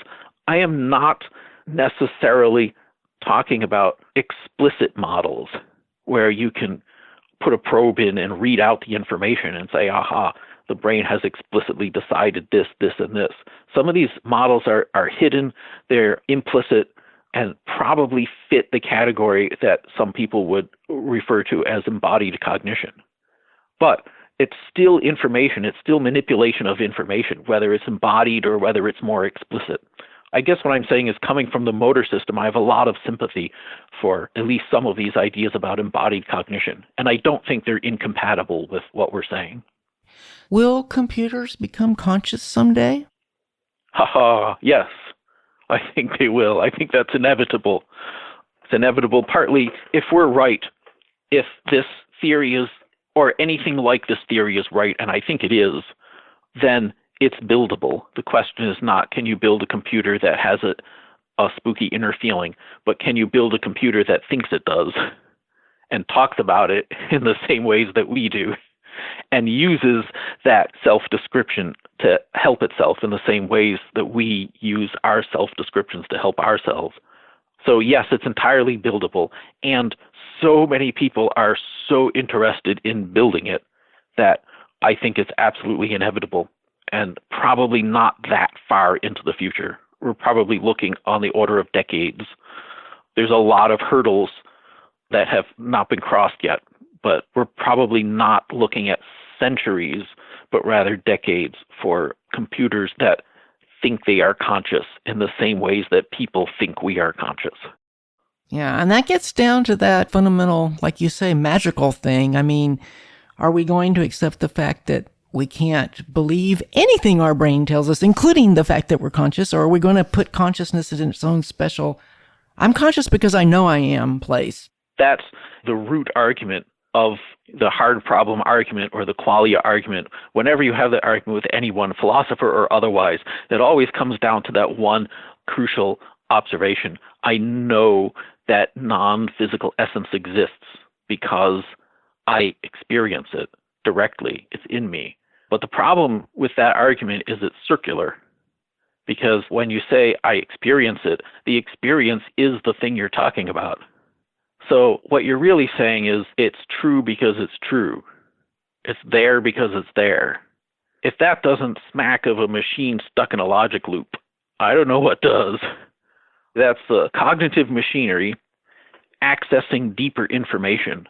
I am not necessarily talking about explicit models where you can put a probe in and read out the information and say, aha, the brain has explicitly decided this, this, and this. Some of these models are hidden, they're implicit, and probably fit the category that some people would refer to as embodied cognition. But it's still information, it's still manipulation of information, whether it's embodied or whether it's more explicit. I guess what I'm saying is, coming from the motor system, I have a lot of sympathy for at least some of these ideas about embodied cognition, and I don't think they're incompatible with what we're saying. Will computers become conscious someday? Haha, yes, I think they will. I think that's inevitable. It's inevitable partly if we're right, if this theory is, or anything like this theory is right, and I think it is, then it's buildable. The question is not, can you build a computer that has a spooky inner feeling, but can you build a computer that thinks it does and talks about it in the same ways that we do and uses that self-description to help itself in the same ways that we use our self-descriptions to help ourselves. So yes, it's entirely buildable, and so many people are so interested in building it that I think it's absolutely inevitable and probably not that far into the future. We're probably looking on the order of decades. There's a lot of hurdles that have not been crossed yet, but we're probably not looking at centuries, but rather decades for computers that think they are conscious in the same ways that people think we are conscious. Yeah, and that gets down to that fundamental, like you say, magical thing. I mean, are we going to accept the fact that we can't believe anything our brain tells us, including the fact that we're conscious, or are we going to put consciousness in its own special, I'm conscious because I know I am place? That's the root argument of the hard problem argument or the qualia argument. Whenever you have that argument with anyone, philosopher or otherwise, it always comes down to that one crucial observation. I know that non-physical essence exists because I experience it directly. It's in me. But the problem with that argument is it's circular, because when you say I experience it, the experience is the thing you're talking about. So what you're really saying is it's true because it's true. It's there because it's there. If that doesn't smack of a machine stuck in a logic loop, I don't know what does. That's the cognitive machinery accessing deeper information,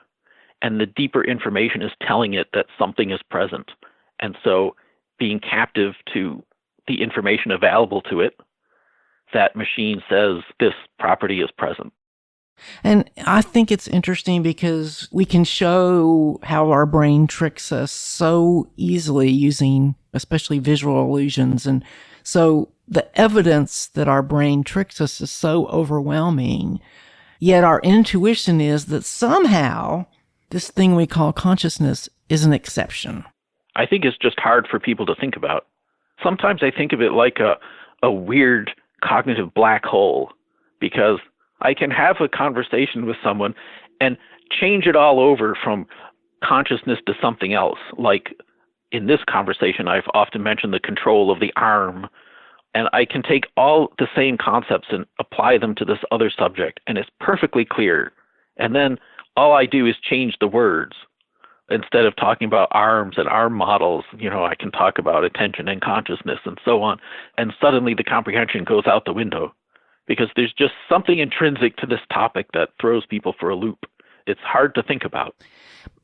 and the deeper information is telling it that something is present. And so being captive to the information available to it, that machine says this property is present. And I think it's interesting because we can show how our brain tricks us so easily using especially visual illusions. And so the evidence that our brain tricks us is so overwhelming. Yet our intuition is that somehow this thing we call consciousness is an exception. I think it's just hard for people to think about. Sometimes I think of it like a weird cognitive black hole, because I can have a conversation with someone and change it all over from consciousness to something else. Like in this conversation, I've often mentioned the control of the arm, and I can take all the same concepts and apply them to this other subject, and it's perfectly clear. And then all I do is change the words. Instead of talking about arms and arm models, I can talk about attention and consciousness and so on. And suddenly the comprehension goes out the window, because there's just something intrinsic to this topic that throws people for a loop. It's hard to think about.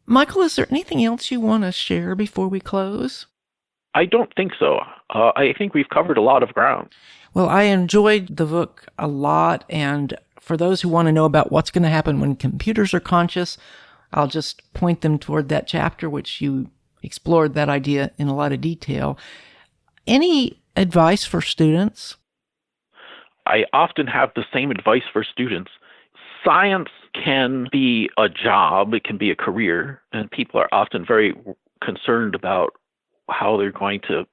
Michael, is there anything else you want to share before we close? I don't think so. I think we've covered a lot of ground. Well, I enjoyed the book a lot. And for those who want to know about what's going to happen when computers are conscious, I'll just point them toward that chapter, which you explored that idea in a lot of detail. Any advice for students? I often have the same advice for students. Science can be a job, it can be a career, and people are often very concerned about how they're going to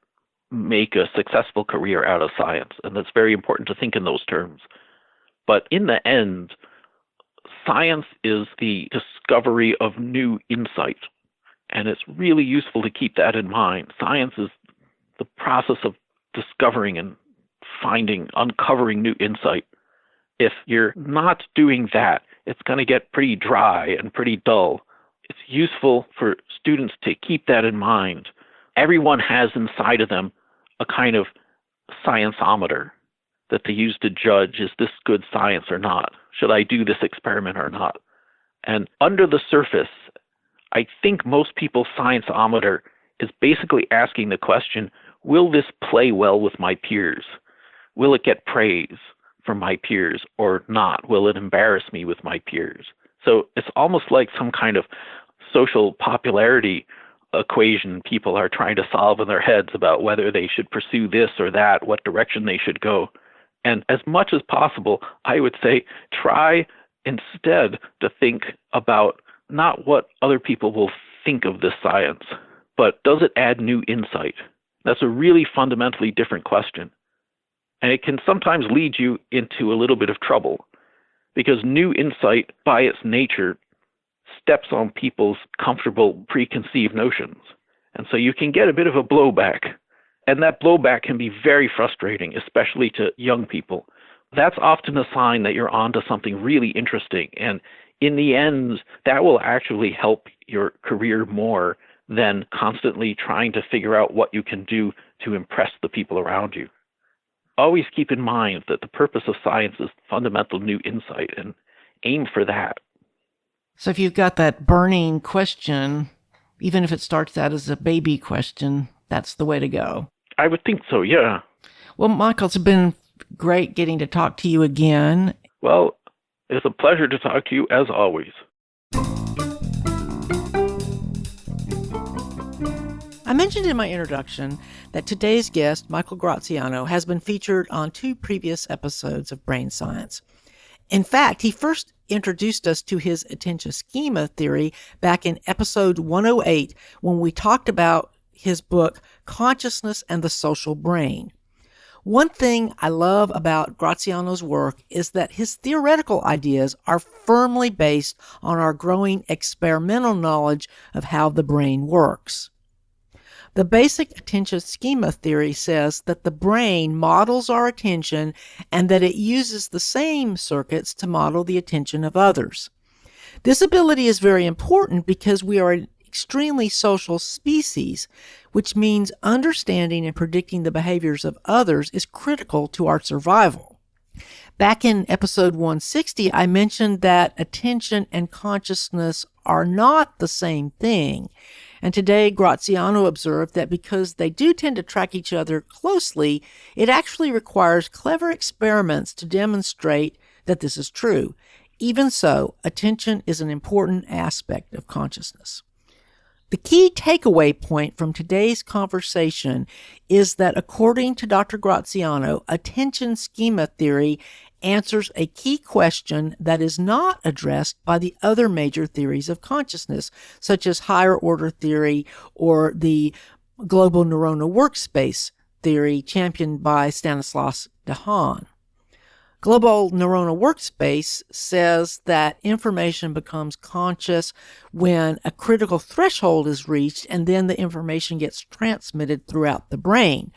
make a successful career out of science, and that's very important to think in those terms. But in the end, science is the discovery of new insight, and it's really useful to keep that in mind. Science is the process of discovering and uncovering new insight, if you're not doing that, it's going to get pretty dry and pretty dull. It's useful for students to keep that in mind. Everyone has inside of them a kind of scienceometer that they use to judge, is this good science or not? Should I do this experiment or not? And under the surface, I think most people's scienceometer is basically asking the question, will this play well with my peers? Will it get praise from my peers or not? Will it embarrass me with my peers? So it's almost like some kind of social popularity equation people are trying to solve in their heads about whether they should pursue this or that, what direction they should go. And as much as possible, I would say try instead to think about not what other people will think of this science, but does it add new insight? That's a really fundamentally different question. And it can sometimes lead you into a little bit of trouble, because new insight by its nature steps on people's comfortable preconceived notions. And so you can get a bit of a blowback. And that blowback can be very frustrating, especially to young people. That's often a sign that you're onto something really interesting. And in the end, that will actually help your career more than constantly trying to figure out what you can do to impress the people around you. Always keep in mind that the purpose of science is fundamental new insight, and aim for that. So if you've got that burning question, even if it starts out as a baby question, that's the way to go. I would think so, yeah. Well, Michael, it's been great getting to talk to you again. Well, it's a pleasure to talk to you as always. I mentioned in my introduction that today's guest, Michael Graziano, has been featured on 2 previous episodes of Brain Science. In fact, he first introduced us to his attention schema theory back in episode 108 when we talked about his book, Consciousness and the Social Brain. One thing I love about Graziano's work is that his theoretical ideas are firmly based on our growing experimental knowledge of how the brain works. The basic attention schema theory says that the brain models our attention and that it uses the same circuits to model the attention of others. This ability is very important because we are an extremely social species, which means understanding and predicting the behaviors of others is critical to our survival. Back in episode 160, I mentioned that attention and consciousness are not the same thing. And today, Graziano observed that because they do tend to track each other closely, it actually requires clever experiments to demonstrate that this is true. Even so, attention is an important aspect of consciousness. The key takeaway point from today's conversation is that according to Dr. Graziano, attention schema theory answers a key question that is not addressed by the other major theories of consciousness, such as higher order theory or the global neuronal workspace theory championed by Stanislas Dehaene. Global neuronal workspace says that information becomes conscious when a critical threshold is reached, and then the information gets transmitted throughout the brain.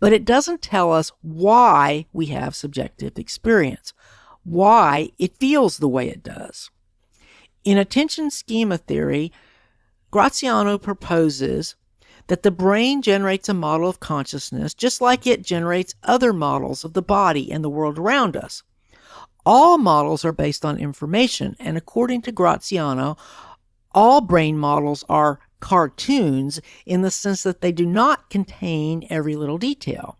But it doesn't tell us why we have subjective experience, why it feels the way it does. In attention schema theory, Graziano proposes that the brain generates a model of consciousness just like it generates other models of the body and the world around us. All models are based on information, and according to Graziano, all brain models are cartoons in the sense that they do not contain every little detail.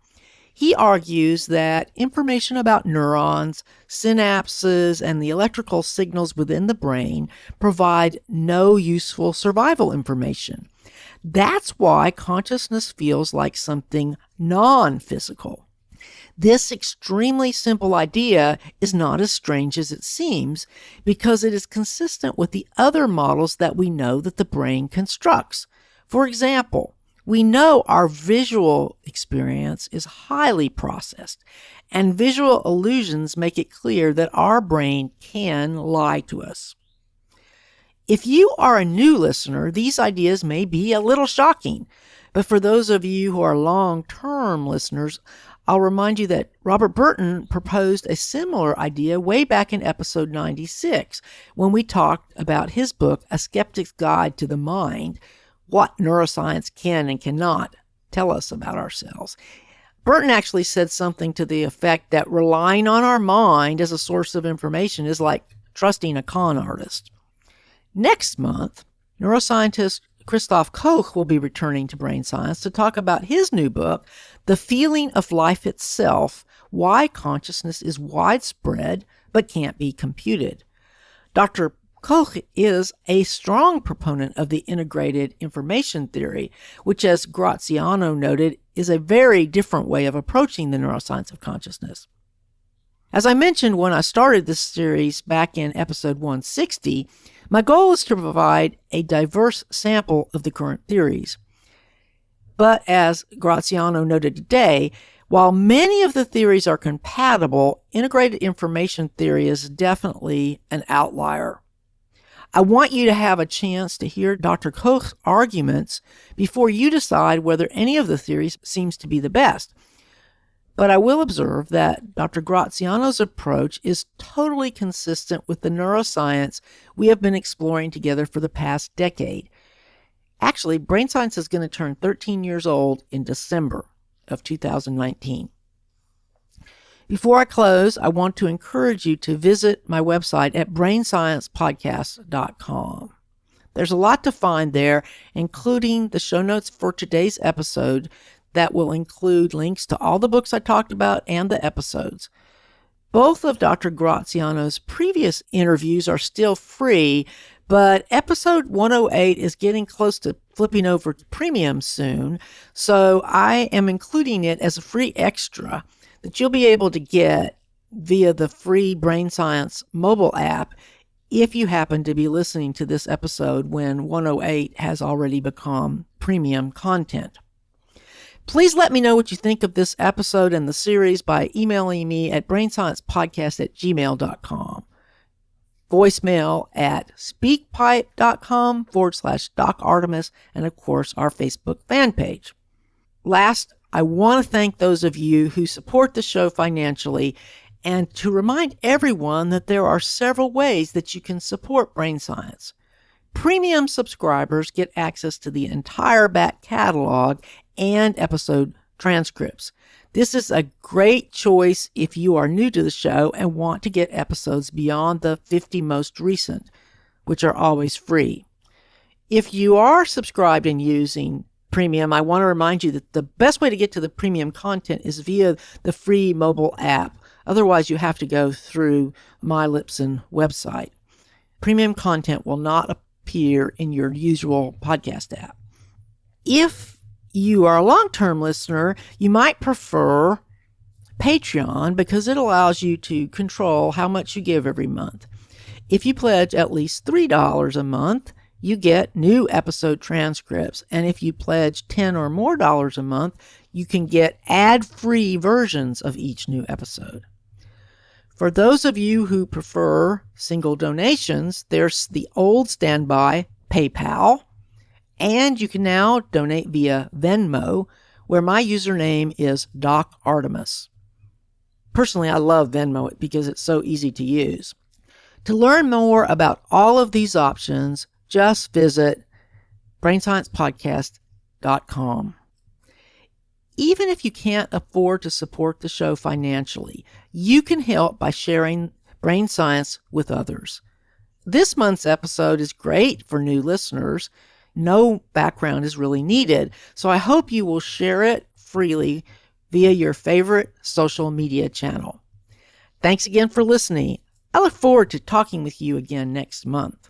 He argues that information about neurons, synapses, and the electrical signals within the brain provide no useful survival information. That's why consciousness feels like something non-physical. This extremely simple idea is not as strange as it seems because it is consistent with the other models that we know that the brain constructs. For example, we know our visual experience is highly processed, and visual illusions make it clear that our brain can lie to us. If you are a new listener, these ideas may be a little shocking. But for those of you who are long-term listeners, I'll remind you that Robert Burton proposed a similar idea way back in episode 96 when we talked about his book, A Skeptic's Guide to the Mind, what neuroscience can and cannot tell us about ourselves. Burton actually said something to the effect that relying on our mind as a source of information is like trusting a con artist. Next month, neuroscientist Christoph Koch will be returning to Brain Science to talk about his new book, The Feeling of Life Itself, Why Consciousness is Widespread but Can't Be Computed. Dr. Koch is a strong proponent of the integrated information theory, which, as Graziano noted, is a very different way of approaching the neuroscience of consciousness. As I mentioned when I started this series back in episode 160, my goal is to provide a diverse sample of the current theories. But as Graziano noted today, while many of the theories are compatible, integrated information theory is definitely an outlier. I want you to have a chance to hear Dr. Koch's arguments before you decide whether any of the theories seems to be the best. But I will observe that Dr. Graziano's approach is totally consistent with the neuroscience we have been exploring together for the past decade. Actually, Brain Science is going to turn 13 years old in December of 2019. Before I close, I want to encourage you to visit my website at brainsciencepodcast.com. There's a lot to find there, including the show notes for today's episode that will include links to all the books I talked about and the episodes. Both of Dr. Graziano's previous interviews are still free, but episode 108 is getting close to flipping over to premium soon, so I am including it as a free extra that you'll be able to get via the free Brain Science mobile app if you happen to be listening to this episode when 108 has already become premium content. Please let me know what you think of this episode and the series by emailing me at brainsciencepodcast@gmail.com, voicemail at speakpipe.com/Doc Artemis, and of course our Facebook fan page. Last, I want to thank those of you who support the show financially and to remind everyone that there are several ways that you can support Brain Science. Premium subscribers get access to the entire back catalog and episode transcripts. This is a great choice if you are new to the show and want to get episodes beyond the 50 most recent, which are always free. If you are subscribed and using Premium, I want to remind you that the best way to get to the premium content is via the free mobile app. Otherwise, you have to go through my Lipson website. Premium content will not appear in your usual podcast app. If you are a long-term listener, you might prefer Patreon because it allows you to control how much you give every month. If you pledge at least $3 a month, you get new episode transcripts. And if you pledge $10 or more a month, you can get ad-free versions of each new episode. For those of you who prefer single donations, there's the old standby PayPal, and you can now donate via Venmo, where my username is Doc Artemis. Personally, I love Venmo because it's so easy to use. To learn more about all of these options, just visit brainsciencepodcast.com. Even if you can't afford to support the show financially, you can help by sharing Brain Science with others. This month's episode is great for new listeners. No background is really needed, so I hope you will share it freely via your favorite social media channel. Thanks again for listening. I look forward to talking with you again next month.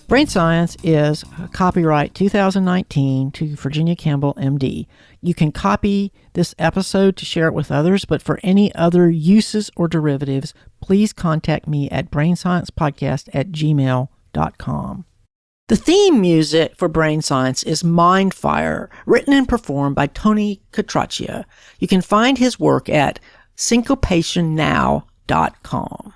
Brain Science is copyright 2019 to Virginia Campbell, MD. You can copy this episode to share it with others, but for any other uses or derivatives, please contact me at brainsciencepodcast@gmail.com. The theme music for Brain Science is Mind Fire, written and performed by Tony Catraccia. You can find his work at syncopationnow.com.